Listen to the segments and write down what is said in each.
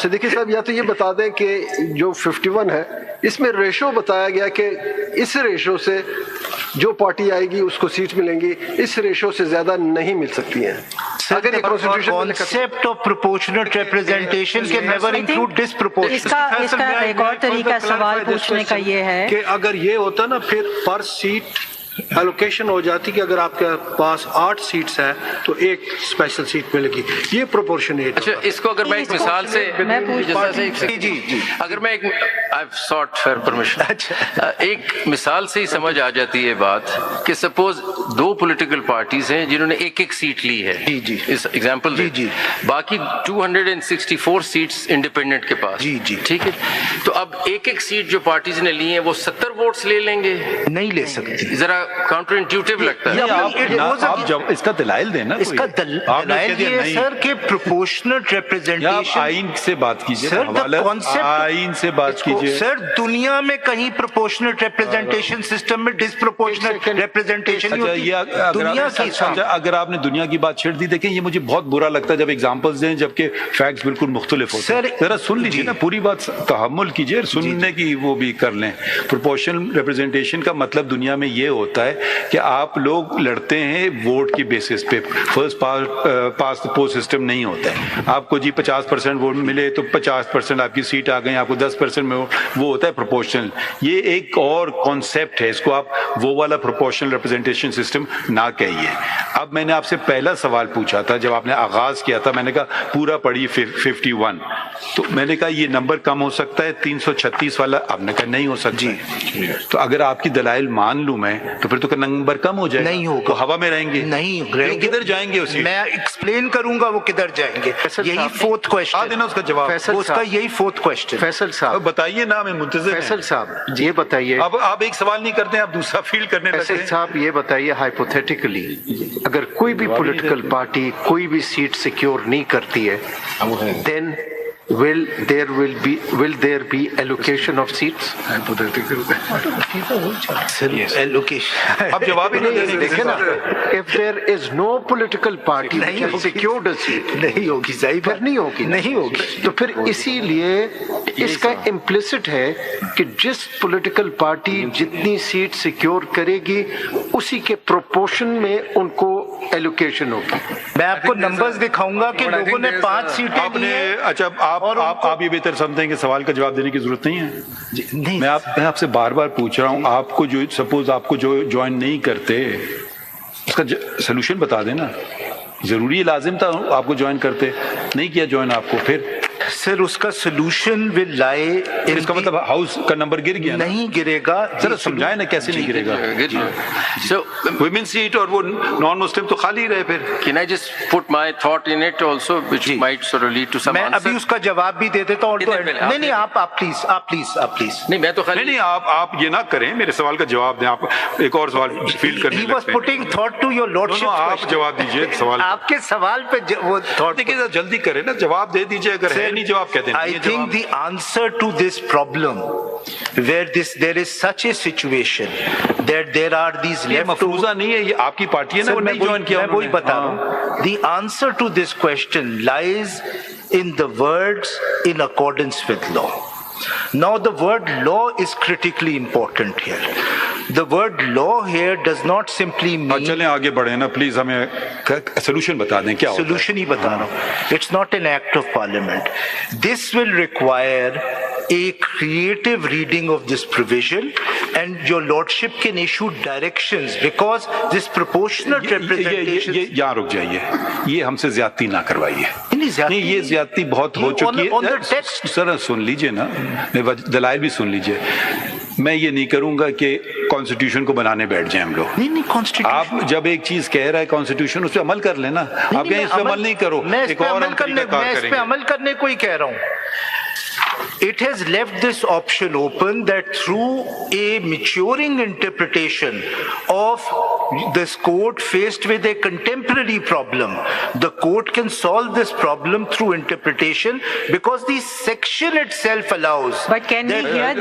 صدیقی صاحب یا تو یہ بتا دیں کہ جو 51 ہے اس میں ریشو بتایا گیا کہ اس ریشو سے جو پارٹی آئے گی اس کو سیٹ ملیں گی، اس ریشو سے زیادہ نہیں مل سکتی ہیں. اگر یہ concept of proportionate representation can never include disproportionate. اس کا ایک اور طریقہ سوال پوچھنے کا یہ ہے کہ اگر یہ ہوتا نا پھر پر سیٹ الوکیشن ہو جاتی کہ اگر آپ کے پاس 8 سیٹس ہیں تو ایک اسپیشل سیٹ ملے گی، یہ پروپورشنیٹ. اچھا اس کو اگر میں ایک مثال سے اگر میں ایک مثال سے ہی سمجھ آ جاتی ہے بات کہ سپوز 2 پولیٹیکل پارٹیز ہیں جنہوں نے ایک سیٹ لی ہے، اس ایگزامپل باقی 264 سیٹس انڈیپینڈنٹ کے پاس، ٹھیک ہے، تو اب ایک سیٹ جو پارٹیز نے لی ہیں وہ 70 ووٹس لے لیں گے؟ نہیں لے سکتے. ذرا کاؤنٹر انٹیوٹیو لگتا ہے. آپ جب اس کا دلائل دینا، اس کا دلائل یہ ہے سر کہ پروپورشنٹ ریپرزنٹیشن، آئین سے بات کیجیے، آئین سے بات کیجیے. سر دنیا میں کہیں پروپورشنٹ ریپرزنٹیشن سسٹم میں ڈسپروپورشنٹ ریپرزنٹیشن دنیا کی. اگر آپ نے دنیا کی بات چھیڑ دی، دیکھیں یہ مجھے بہت برا لگتا ہے جب ایگزامپلز دیں جبکہ فیکٹس بالکل مختلف ہوتے ہیں. ذرا سن لیجیے نا، پوری بات تحمل کیجیے، سننے کی وہ بھی کر لیں. پروپورشنل ریپرزنٹیشن کا مطلب دنیا میں یہ ہوتا ہے کہ آپ لوگ لڑتے ہیں ووٹ کی بیسس پہ، فرسٹ پاس پوسٹ سسٹم نہیں ہوتا ہے. آپ کو 50% ووٹ ملے تو 50% آپ کی سیٹ آ گئی، آپ کو 10% میں وہ ہوتا ہے پروپورشنل. یہ ایک اور کانسیپٹ ہے، اس کو آپ وہ والا پروپورشنل ریپرزنٹیشن سسٹم نہ کہیے. اب میں نے آپ سے پہلا سوال پوچھا تھا جب آپ نے آغاز کیا تھا، میں نے کہا پورا پڑھی 51، تو میں نے کہا یہ نمبر کم ہو سکتا ہے 336 والا، آپ نے کہا نہیں ہو سکتا. تو اگر آپ کی دلائل مان لوں میں تو پھر تو نمبر کم ہو جائے، نہیں ہوگا، ہوا میں رہیں گے، نہیں رہیں گے. کدھر جائیں گے؟ اسی میں ایکسپلین کروں گا وہ کدھر جائیں گے. یہی 4th کوسچن دینا اس کا جواب، اس کا یہی 4th کوسچن. فیصل صاحب بتائیے نا، میں منتظر. فیصل صاحب یہ بتائیے، اب آپ ایک سوال نہیں کرتے، آپ دوسرا فیل کرنے لگتے ہیں. فیصل صاحب یہ بتائیے ہائپوتھیٹیکلی اگر کوئی بھی پولیٹیکل پارٹی کوئی بھی سیٹ سیکیور نہیں کرتی ہے، دین will there be allocation of seats? اب جواب ہی نہیں دیکھیں نا، if there is no political party which has secured a seat، نہیں ہوگی، پھر نہیں ہوگی، نہیں ہوگی. تو پھر اسی لیے اس کا امپلیسٹ ہے کہ جس پولیٹیکل پارٹی جتنی سیٹ سیکیور کرے گی اسی کے پروپورشن میں ان کو ایلوکیشن ہوگی. میں آپ کو نمبرز دکھاؤں گا کہ لوگوں نے 5 سیٹیں لی ہیں. اچھا آپ یہ بہتر سمجھتے ہیں کہ سوال کا جواب دینے کی ضرورت نہیں ہے. میں آپ سے بار بار پوچھ رہا ہوں، آپ کو جو سپوز آپ کو جو جوائن نہیں کرتے اس کا سلوشن بتا دینا. ضروری لازم تھا آپ کو جوائن کرتے، نہیں کیا جوائن آپ کو، پھر سر اس کا سلوشن ول لائے، اس کا مطلب ہاؤس کا نمبر گر گیا؟ نہیں گرے گا. ذرا سمجھائیں نا کیسے نہیں گرے گا. سو ویمن سیٹ اور وہ نان مسلم تو خالی رہے. پھر Can I just put my thought in it also which might sort of lead to some میں answer? ابھی اس کا جواب بھی دے دیتا ہوں. نہیں آپ پلیز نہیں میں تو خالی نہیں آپ یہ نہ کریں، میرے سوال کا جواب دیں. آپ ایک اور سوال فیل کرنے He was putting thought to your lordship. آپ جواب دیجیے سوال. آپ کے سوال پہ وہ تھاٹ دیکھیے جلدی کریں نا، جواب دے دیجیے. اگر ہے نہیں جواب کہتے ہیں. I think the answer to this problem where there is such a situation that there are these یہ مفروضہ نہیں ہے، یہ آپ کی پارٹی ہے نا، وہ نہیں جوائن کیا. میں وہی بتا رہا ہوں. The answer to this question lies in the words in accordance with law. Now the word law is critically important here. The word law here does not simply mean. چلیں آگے بڑھیں نا پلیز، ہمیں سولوشن بتا دیں کیا ہوتا ہے. سولوشن ہی بتا رہا ہوں. It's not an act of parliament. This will require a creative reading of this provision and your lordship can issue directions because this proportionate representation. یہاں رک جائیے، یہ ہم سے زیادتی نہ کروائیے. نہیں یہ زیادتی بہت ہو چکی ہے. سر سن لیجئے نا، دلائل بھی سن لیجئے. میں یہ نہیں کروں گا کہ کانسٹیٹیوشن کو بنانے بیٹھ جائیں ہم لوگ. آپ جب ایک چیز کہہ رہا ہے کانسٹیٹیوشن، اس پہ عمل کر لینا. آپ کہیں اس پہ عمل نہیں کرو، ایک اور ہم طریقہ کار کریں گے. میں اس پہ عمل کرنے کو ہی کہہ رہا ہوں. it has left this option open that through a maturing interpretation of this court faced with a contemporary problem, the court can solve this problem through interpretation, because the section itself allows. But can we hear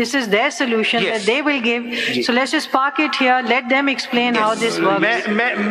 This is their solution Yes. that they will give. So let's just park it here. Let them explain how this works.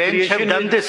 bench have done this.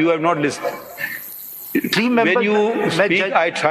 You have not listened. 3 members. When you speak, I try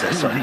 sir, sorry.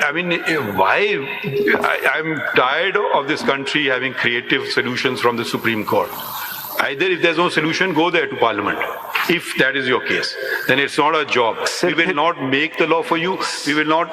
I mean, why? I'm tired of this country having creative solutions from the Supreme Court. Either if there's no solution, go there to Parliament. If that is your case, then it's not our job. We will not make the law for you. We will not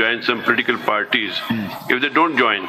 join some political parties, if they don't join,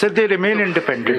Sir, they remain independent.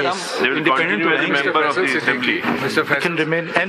Yes. They will continue as a member of the assembly. They can remain, and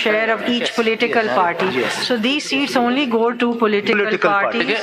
share of each political party. So these seats only go to political parties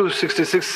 266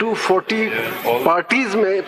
240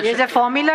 There's a formula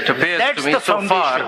it appears to me so far